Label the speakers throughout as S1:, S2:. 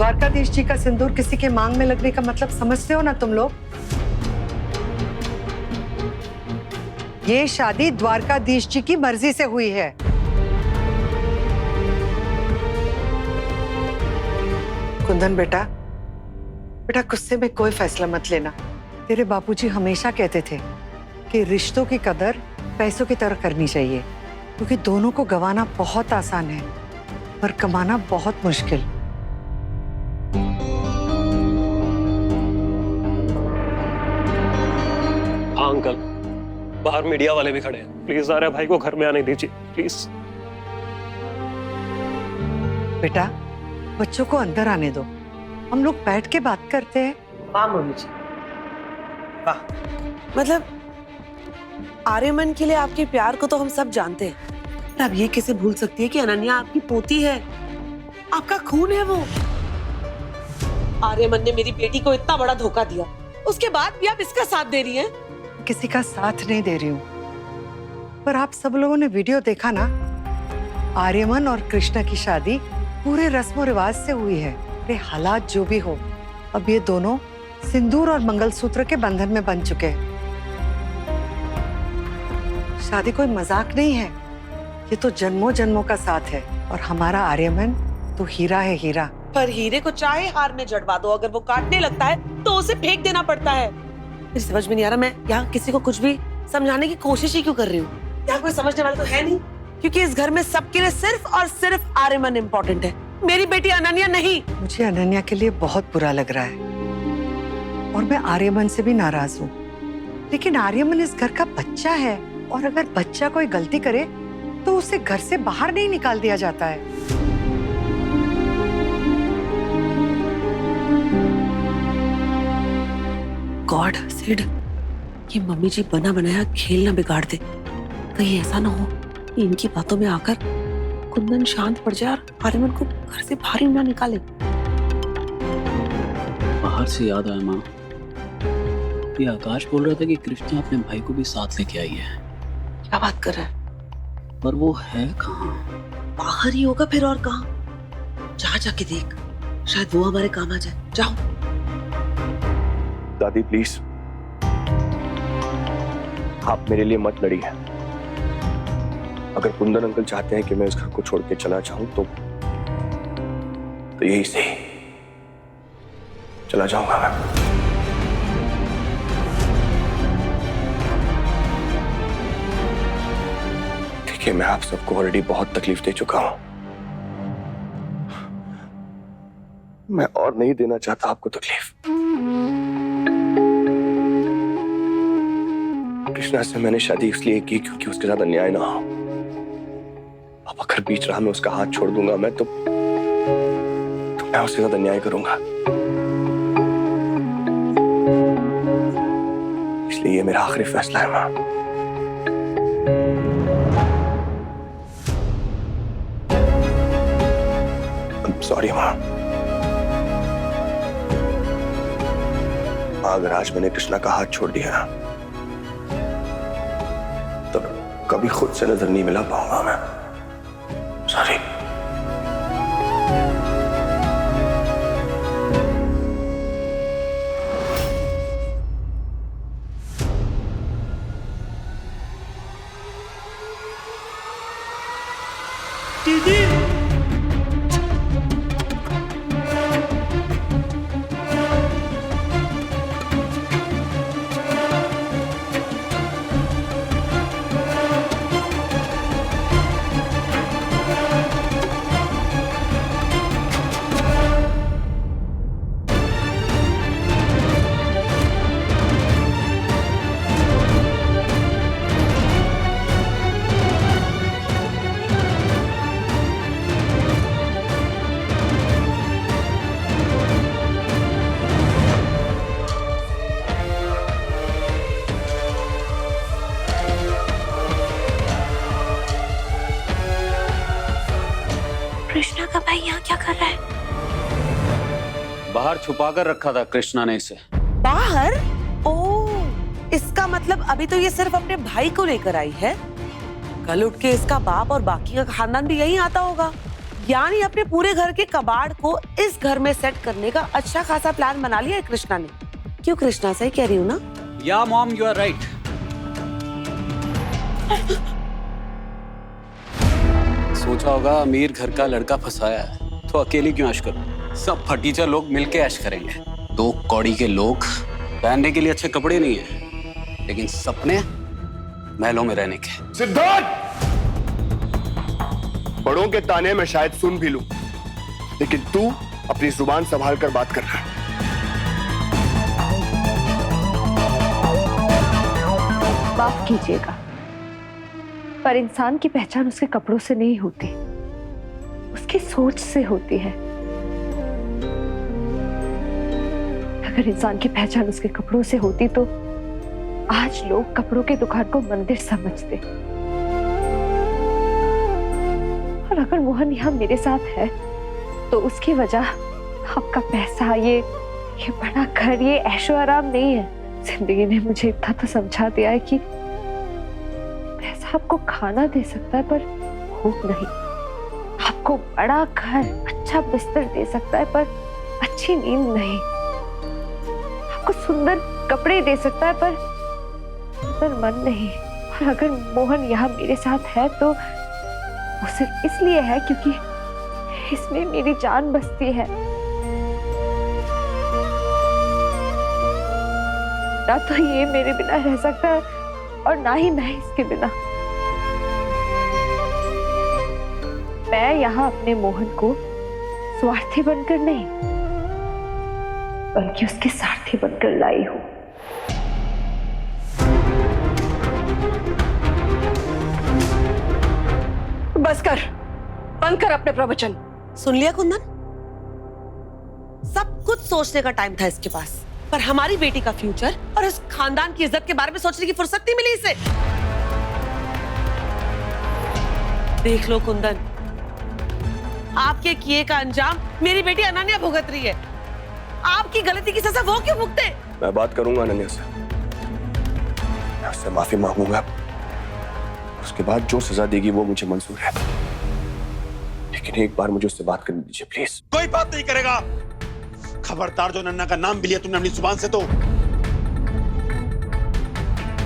S1: द्वारकाधीश जी का सिंदूर किसी के मांग में लगने का मतलब समझते हो ना तुम लोग? ये शादी द्वारकाधीश जी की मर्जी से हुई है। कुंदन बेटा, बेटा गुस्से में कोई फैसला मत लेना। तेरे बापूजी हमेशा कहते थे कि रिश्तों की कदर पैसों की तरह करनी चाहिए, क्योंकि दोनों को गंवाना बहुत आसान है पर कमाना बहुत मुश्किल।
S2: हाँ अंकल, बाहर मीडिया वाले भी खड़े हैं, प्लीज आर्या भाई को घर में आने दीजिए प्लीज।
S1: बेटा बच्चों को अंदर आने दो, हम लोग बैठ के बात करते हैं।
S3: वाह मम्मी जी, वाह। मतलब आर्यमन के लिए आपके प्यार को तो हम सब जानते हैं, पर अब ये कैसे भूल सकती है कि अनन्या आपकी पोती है, आपका खून है वो। आर्यमन ने मेरी बेटी को इतना बड़ा धोखा दिया, उसके बाद भी आप इसका साथ दे रही हैं।
S1: किसी का साथ नहीं दे रही हूँ, पर आप सब लोगों ने वीडियो देखा ना? आर्यमन और कृष्णा की शादी पूरे रस्मों रिवाज से हुई है। अरे हालात जो भी हो, अब ये दोनों सिंदूर और मंगलसूत्र के बंधन में बन चुके हैं। शादी कोई मजाक नहीं है, ये तो जन्मों जन्मों का साथ है। और हमारा आर्यमन तो हीरा है, हीरा।
S3: पर हीरे को चाहे हार में जड़वा दो, अगर वो काटने लगता है तो उसे फेंक देना पड़ता है। मुझे समझ में नहीं आ रहा, मैं यहाँ किसी को कुछ भी समझाने की कोशिश ही क्यों कर रही हूँ? यहाँ कोई समझने वाला तो है नहीं, क्योंकि इस घर में सबके लिए सिर्फ और सिर्फ आर्यमन इम्पोर्टेंट है, मेरी बेटी अनन्या नहीं।
S1: मुझे अनन्या के लिए बहुत बुरा लग रहा है और मैं आर्यमन से भी नाराज हूँ, लेकिन आर्यमन इस घर का बच्चा है और अगर बच्चा कोई गलती करे तो उसे घर से बाहर नहीं निकाल दिया जाता है।
S3: गॉड सिड, ये मम्मी जी बना बनाया खेल ना बिगाड़ दे। कहीं ऐसा ना हो कि इनकी बातों में आकर कुंदन शांत पड़ जाए और आर्यमन को घर से बाहर ही ना निकाले।
S4: बाहर से याद आया माँ, ये आकाश बोल रहा था कि कृष्णा अपने भाई को भी साथ लेके आई है।
S3: क्या बात कर रहा है?
S4: पर वो है कहाँ?
S3: बाहर ही होगा फिर, और कहाँ? जाके देख, शायद वो हमारे काम आ जाए। जाओ।
S5: दादी प्लीज, आप मेरे लिए मत लड़िए। अगर कुंदन अंकल चाहते हैं कि मैं इस घर को छोड़ के चला जाऊं तो यही सही, चला जाऊंगा मैं। देखिए, मैं आप सबको ऑलरेडी बहुत तकलीफ दे चुका हूं, मैं और नहीं देना चाहता आपको तकलीफ। कृष्णा से मैंने शादी इसलिए की क्योंकि उसके साथ अन्याय ना हो। अब अगर बीच राह में उसका हाथ छोड़ दूंगा मैं तो मैं उसके साथ अन्याय करूंगा। इसलिए ये मेरा आखिरी फैसला है मां। सॉरी मां। अगर आज मैंने कृष्णा का हाथ छोड़ दिया तो कभी खुद से नजर नहीं मिला पाऊंगा मैं। सॉरी।
S3: दीदी,
S6: कृष्णा का भाई यहाँ क्या कर रहा है?
S4: बाहर छुपा कर रखा था कृष्णा ने इसे।
S3: बाहर? ओह, इसका मतलब अभी तो ये सिर्फ अपने भाई को लेकर आई है। कल उठ के इसका बाप और बाकी का खानदान भी यहीं आता होगा। यानी अपने पूरे घर के कबाड़ को इस घर में सेट करने का अच्छा खासा प्लान बना लिया है कृष्णा ने। क्यों कृष्णा, सही कह रही हूँ ना?
S4: या मॉम, यू आर राइट। सोचा होगा अमीर घर का लड़का फंसाया है तो अकेली क्यों ऐश करूं? सब फटीचर लोग मिलके ऐश करेंगे। 2 कौड़ी के लोग, पहनने के लिए अच्छे कपड़े नहीं है, लेकिन सपने महलों में रहने के।
S5: सिद्धार्थ, बड़ों के ताने में शायद सुन भी लूं, लेकिन तू अपनी जुबान संभाल कर बात कर रहा है।
S6: माफ कीजिएगा, पर इंसान की पहचान उसके कपड़ों से नहीं होती, उसकी सोच से होती है। अगर इंसान की पहचान उसके कपड़ों से होती तो आज लोग कपड़ों की दुकान को मंदिर समझते। और अगर मोहन यहाँ मेरे साथ है तो उसकी वजह आपका पैसा, ये बड़ा घर, ये ऐशो आराम नहीं है। जिंदगी ने मुझे इतना तो समझा दिया है कि पैसा आपको खाना दे सकता है पर भूख नहीं, आपको बड़ा घर, अच्छा बिस्तर दे सकता है पर अच्छी नींद नहीं, आपको सुंदर कपड़े दे सकता है पर सुंदर मन नहीं। और अगर मोहन यहाँ मेरे साथ है तो वो सिर्फ इसलिए है क्योंकि इसमें मेरी जान बसती है। ना तो ये मेरे बिना रह सकता है और ना ही मैं इसके बिना। मैं यहाँ अपने मोहन को स्वार्थी बनकर नहीं, बल्कि उसके सारथी बनकर लाई हूँ।
S1: बस कर, बंद कर अपने प्रवचन।
S3: सुन लिया कुंदन? सब कुछ सोचने का टाइम था इसके पास, पर हमारी बेटी का फ्यूचर और इस खानदान की इज्जत के बारे में सोचने की फुर्सत नहीं मिली इसे। देख लो कुंदन, आपके किए का अंजाम मेरी बेटी अनन्या भुगत रही है। आपकी गलती की सजा वो क्यों भुगते?
S5: मैं बात करूंगा अनन्या से, मैं उससे माफी मांगूंगा, उसके बाद जो सजा देगी वो मुझे मंजूर है, लेकिन एक बार मुझे उससे बात करने दीजिए प्लीज।
S7: कोई बात नहीं करेगा। खबरदार, जो नन्ना का नाम भी लिया तुमने अपनी जुबान से तो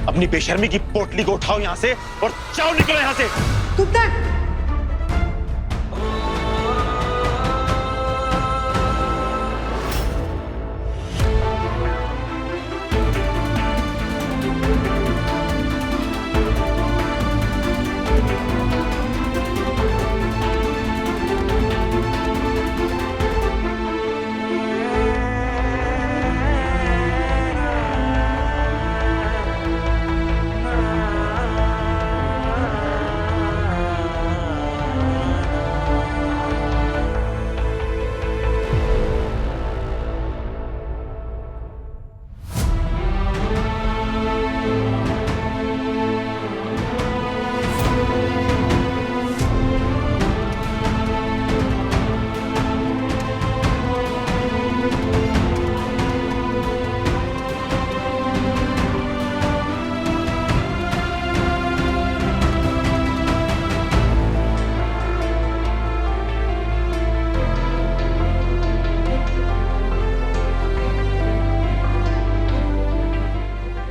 S7: अपनी बेशर्मी की पोटली को उठाओ यहां से और जाओ, निकलो यहां से।
S1: कुंदन,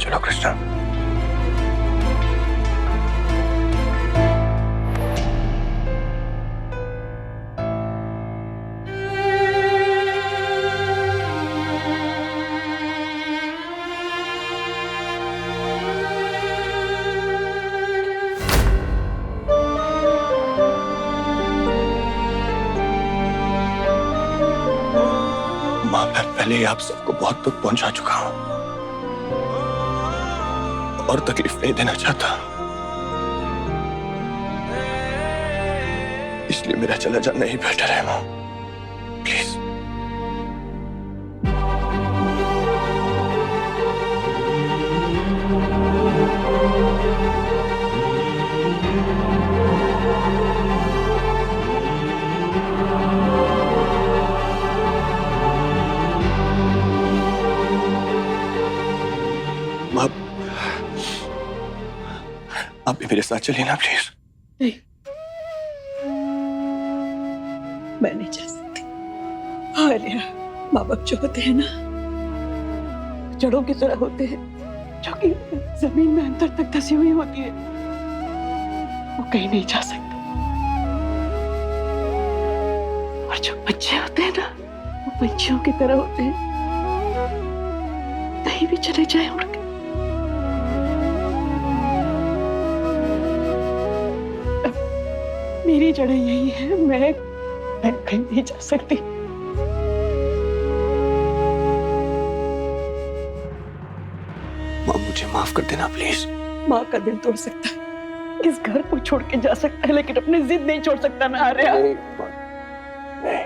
S5: चलो कृष्णा। मां, मैं पहले ही आप सबको बहुत दुख पहुंचा चुका हूं और तकलीफ नहीं देना चाहता, इसलिए मेरा चला जाना ही बेटर है मां, प्लीज। मां, आप भी मेरे साथ चलिए ना प्लीज।
S8: मैं नहीं जा सकती। आर्या, माँ बाप जो होते हैं ना, जड़ों की तरह होते हैं जो कि जमीन में अंदर तक धसी हुई होती है, वो कहीं नहीं जा सकते। और जो बच्चे होते हैं ना, वो पंछियों की तरह होते हैं, कहीं भी चले जाए उड़ के। मेरी जड़ें यही है, मैं कहीं नहीं जा सकती।
S5: माँ मुझे माफ कर देना प्लीज।
S8: माँ का दिल तोड़ सकता है, इस घर को छोड़ के जा सकता है, लेकिन अपनी जिद नहीं छोड़ सकता। मैं आर्या,
S5: नहीं माँ, नहीं,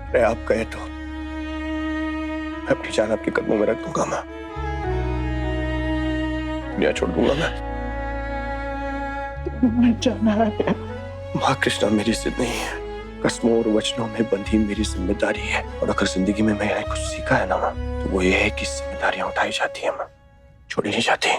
S5: अरे आप कहे तो मैं अपनी जान आपके कदमों में रख दूंगा माँ। दुनिया छोड़ दूंगा मैं।
S8: मत जाना आर्या।
S5: माँ कृष्णा मेरी जिद नहीं है, कस्मों और वचनों में बंधी मेरी जिम्मेदारी है। और अगर जिंदगी में मैंने कुछ सीखा है ना माँ, तो वो ये है कि जिम्मेदारियां उठाई जाती है माँ, छोड़ी नहीं जाती।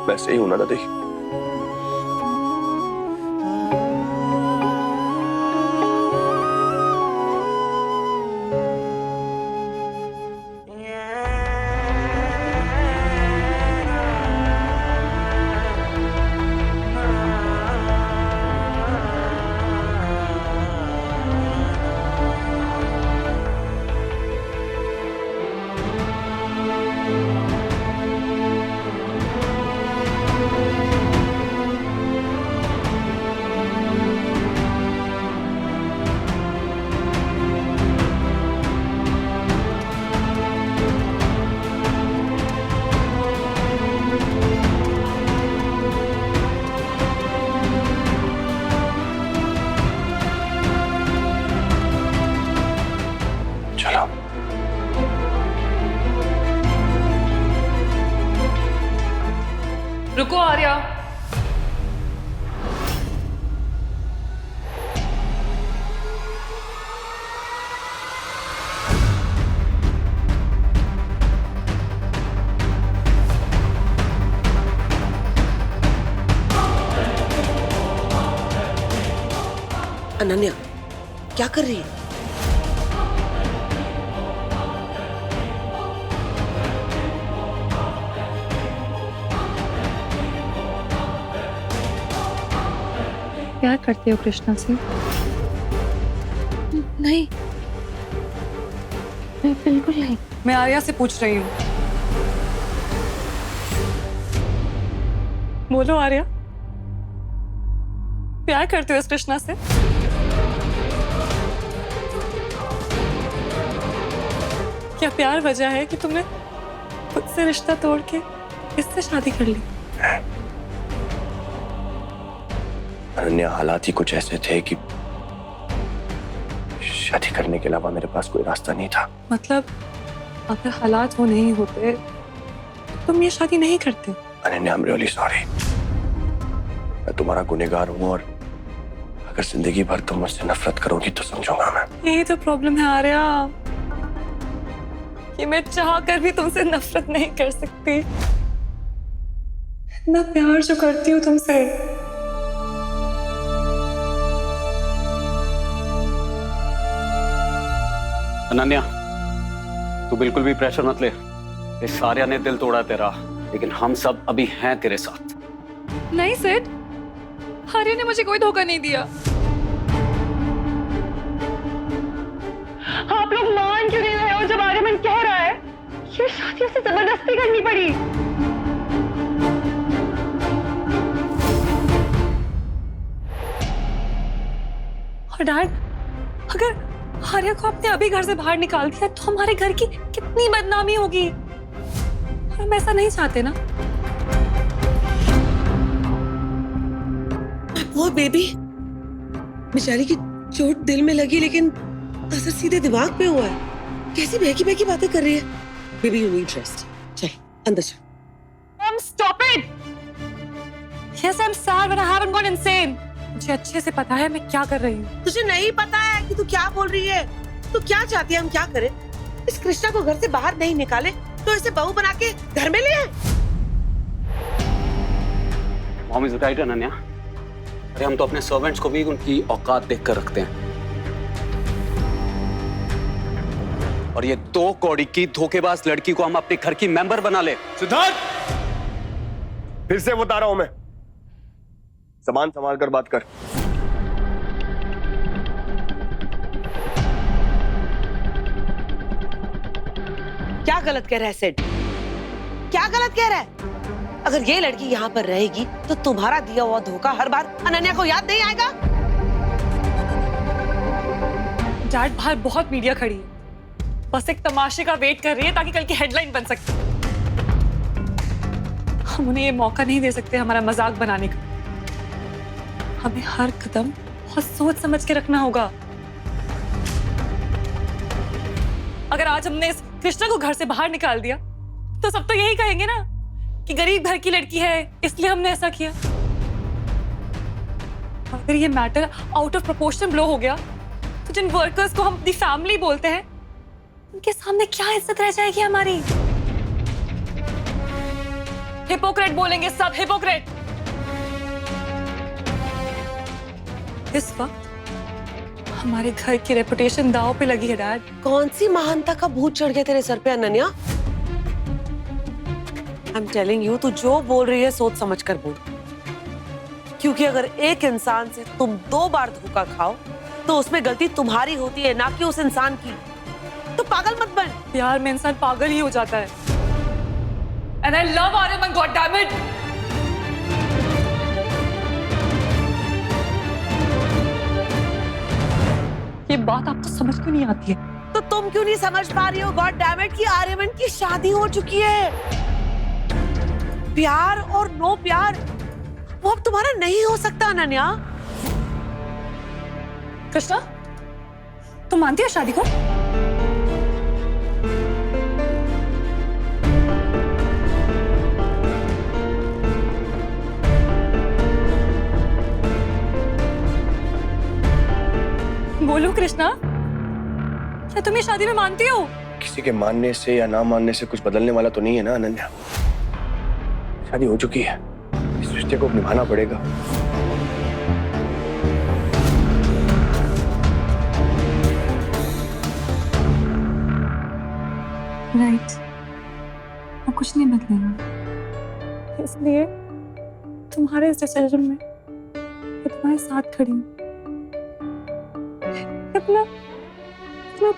S5: वैसे ही होना दादी। चलो
S9: रुको आर्या।
S3: अनन्या, क्या कर रही है?
S6: प्यार करते हो कृष्णा से? नहीं, बिल्कुल नहीं।
S9: मैं आर्या से पूछ रही हूँ। बोलो आर्या, प्यार करते हो इस कृष्णा से? क्या प्यार वजह है कि तुमने खुद से रिश्ता तोड़ के इससे शादी कर ली?
S5: अनन्या, हालात ही कुछ ऐसे थे कि शादी करने के अलावा मेरे पास कोई रास्ता नहीं था।
S9: मतलब अगर हालात वो नहीं होते तो तुम ये शादी नहीं करते?
S5: Ananya, I'm really sorry। मैं तुम्हारा गुनहगार हूँ और अगर जिंदगी भर तुम मुझसे नफरत करोगी तो समझूंगा मैं।
S9: यही तो प्रॉब्लम है आर्या, कि मैं चाह कर भी तुमसे नफरत नहीं कर सकती। इतना प्यार जो करती हूँ तुमसे।
S4: अनन्या, तू बिल्कुल भी प्रेशर मत ले। इस आर्या ने दिल तोड़ा तेरा, लेकिन हम सब अभी हैं तेरे साथ।
S9: नहीं सिड, आर्या ने मुझे कोई धोखा नहीं दिया।
S8: आप लोग मान क्यों नहीं रहे हो जब आर्यमन कह रहा है ये शादी उसे जबरदस्ती करनी पड़ी?
S9: और डैड, अगर आर्या को आपने अभी घर से बाहर निकाल दिया तो हमारे घर की कितनी बदनामी होगी। हम ऐसा नहीं चाहते ना।
S3: वो बेबी बेचारी की चोट दिल में लगी, लेकिन असर सीधे दिमाग पे हुआ है। कैसी बहकी बहकी बातें कर रही है। Baby you need rest. चल अंदर चल।
S9: Mom, stop it! Yes, I'm sad, but I haven't gone insane. मुझे अच्छे से पता है मैं क्या कर रही हूँ।
S3: तुझे नहीं पता है कि तू क्या बोल रही है? तू क्या चाहती है हम क्या करें? इस कृष्णा को घर से बाहर नहीं निकाले तो इसे बहू बना के घर में ले आए।
S4: Mom is right Ananya. अरे हम तो अपने सर्वेंट्स को भी उनकी औकात देखकर रखते हैं। और ये 2 कौड़ी की धोखेबाज लड़की को हम अपने घर की मेंबर बना ले।
S5: सिद्धार्थ, फिर से बता रहा हूं मैं, सामान संभाल कर बात कर।
S3: क्या गलत कह रहा है सेठ? क्या गलत कह रहा है? अगर ये लड़की यहाँ पर रहेगी तो तुम्हारा दिया हुआ धोखा हर बार अनन्या को याद नहीं आएगा?
S9: डैड, बाहर बहुत मीडिया खड़ी है, बस एक तमाशे का वेट कर रही है ताकि कल की हेडलाइन बन सकती। हम उन्हें ये मौका नहीं दे सकते हमारा मजाक बनाने का। हमें हर कदम बहुत सोच समझ के रखना होगा। अगर आज हमने इस कृष्णा को घर से बाहर निकाल दिया तो सब तो यही कहेंगे ना कि गरीब घर की लड़की है इसलिए हमने ऐसा किया। अगर ये matter out of proportion blow हो गया तो जिन वर्कर्स को हम अपनी फैमिली बोलते हैं उनके सामने क्या इज्जत रह जाएगी हमारी? हिपोक्रेट बोलेंगे सब, हिपोक्रेट। इस वक्त हमारे घर की रेपुटेशन दांव पे लगी है डैड।
S3: कौन सी महानता का भूत चढ़ गया तेरे सर पे Ananya? I am telling you, तू जो बोल रही है सोच समझ कर बोल। क्योंकि अगर एक इंसान से तुम 2 बार धोखा खाओ तो उसमें गलती तुम्हारी होती है, ना कि उस इंसान की। तो पागल मत बन।
S9: प्यार में इंसान पागल ही हो जाता है। And I love Aryaman, God damn it! ये बात आपको समझ क्यों नहीं आती है?
S3: तो तुम क्यों नहीं समझ पा रही हो गॉड डैम इट कि आर्यमन की शादी हो चुकी है। प्यार और नो प्यार वो अब तुम्हारा नहीं हो सकता अनन्या।
S9: कृष्णा, तुम मानती है शादी को? बोलो कृष्णा, क्या तुम ये शादी में मानती हो?
S5: किसी के मानने से या ना मानने से कुछ बदलने वाला तो नहीं है ना अनन्या। शादी हो चुकी है, इस रिश्ते को निभाना पड़ेगा।
S9: राइट, अब कुछ नहीं बदलेगा। इसलिए तुम्हारे इस डिसीजन में मैं तुम्हारे साथ खड़ी हूँ। इतना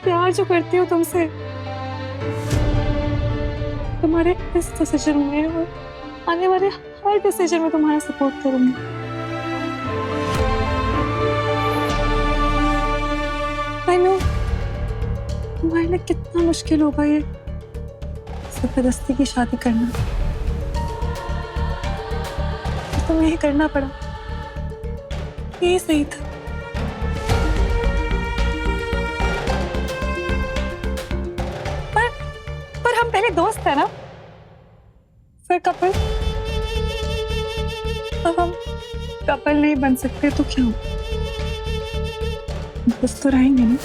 S9: प्यार जो करती हूँ तुमसे, तुम्हारे इस डिसीजन में और आने वाले हर डिसीजन में तुम्हारा सपोर्ट करूंगी। I know, तुम्हारे लिए कितना मुश्किल होगा ये जबरदस्ती की शादी करना। तुम्हें ये करना पड़ा, ये सही था। पर हम पहले दोस्त थे ना, फिर कपल। अब हम कपल नहीं बन सकते तो क्यों? दोस्त तो रहेंगे ना।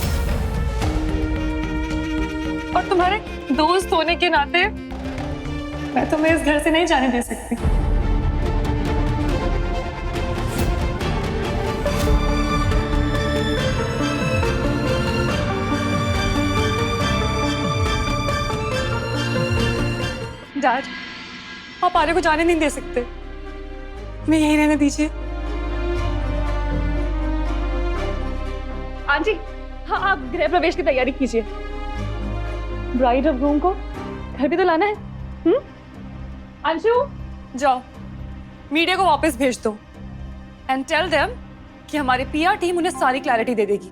S9: और तुम्हारे दोस्त होने के नाते मैं तुम्हें इस घर से नहीं जाने दे सकती। डैड, आप आर्य को जाने नहीं दे सकते। मैं यहीं रहने दीजिए।
S6: आंटी, हाँ आप गृह प्रवेश की तैयारी कीजिए। ब्राइड और ग्रूम को घर भी तो लाना है। अंशु,
S9: जाओ मीडिया को वापस भेज दो एंड टेल देम कि हमारी पीआर टीम उन्हें सारी क्लैरिटी दे देगी।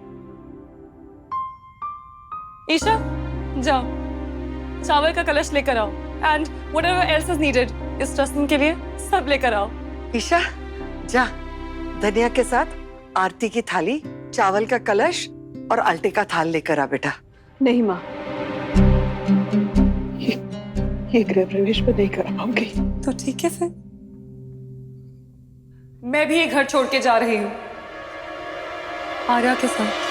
S9: ईशा, जाओ चावल का कलश लेकर आओ and whatever else is needed इस रस्म के लिए सब लेकर आओ।
S1: ईशा, जा धनिया के साथ आरती की थाली, चावल का कलश और अल्टे का थाल लेकर आ बेटा।
S8: नहीं माँ, ये गृह प्रवेश में नहीं कर पाऊंगी।
S9: तो ठीक है फिर, मैं भी ये घर छोड़ के जा रही हूँ आर्या के साथ।